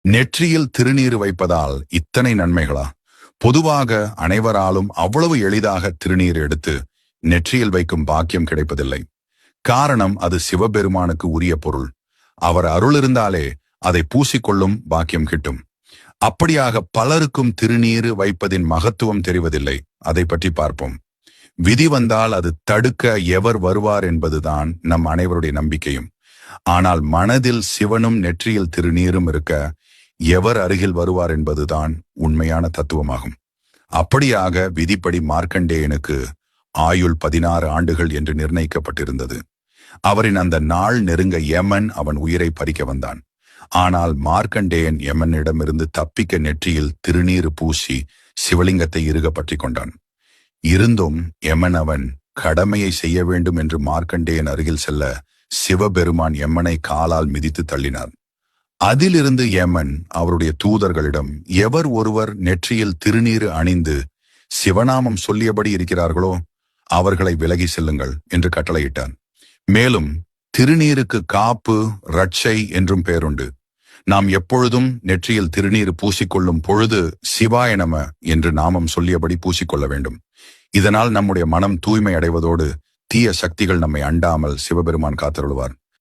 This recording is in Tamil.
நெற்றியில் திருநீறு வைப்பதால் இத்தனை நன்மைகளா? பொதுவாக அனைவராலும் அவ்வளவு எளிதாக திருநீர் எடுத்து நெற்றியில் வைக்கும் பாக்கியம் கிடைப்பதில்லை. காரணம், அது சிவபெருமானுக்கு உரிய பொருள். அவர் அருள் இருந்தாலே அதை பூசிக்கொள்ளும் பாக்கியம் கிட்டும். அப்படியாக பலருக்கும் திருநீறு வைப்பதின் மகத்துவம் தெரிவதில்லை. அதை பற்றி பார்ப்போம். விதி வந்தால் அது தடுக்க எவர் வருவார் என்பதுதான் நம் அனைவருடைய நம்பிக்கையும். ஆனால் மனதில் சிவனும் நெற்றியில் திருநீரும் இருக்க எவர் அருகில் வருவார் என்பதுதான் உண்மையான தத்துவமாகும். அப்படியாக விதிப்படி மார்க்கண்டேயனுக்கு ஆயுள் 16 ஆண்டுகள் என்று நிர்ணயிக்கப்பட்டிருந்தது. அவரின் அந்த நாள் நெருங்க யமன் அவன் உயிரை பறிக்க வந்தான். ஆனால் மார்க்கண்டேயன் யமனிடமிருந்து தப்பிக்க நெற்றியில் திருநீறு பூசி சிவலிங்கத்தை இறுக பற்றி கொண்டான். இருந்தும் யமன் அவன் கடமையை செய்ய வேண்டும் என்று மார்க்கண்டேயன் அருகில் செல்ல சிவபெருமான் யமனை காலால் மிதித்து தள்ளினார். அதிலிருந்து யமன் அவருடைய தூதர்களிடம், எவர் ஒருவர் நெற்றியில் திருநீறு அணிந்து சிவநாமம் சொல்லியபடி இருக்கிறார்களோ அவர்களை விலகி செல்லுங்கள் என்று கட்டளையிட்டான். மேலும் திருநீருக்கு காப்பு, ரட்சை என்றும் பெயருண்டு. நாம் எப்பொழுதும் நெற்றியில் திருநீறு பூசிக்கொள்ளும் பொழுது சிவாய நம என்று நாமம் சொல்லியபடி பூசிக்கொள்ள வேண்டும். இதனால் நம்முடைய மனம் தூய்மை அடைவதோடு தீய சக்திகள் நம்மை அண்டாமல் சிவபெருமான் காத்தருள்வார்.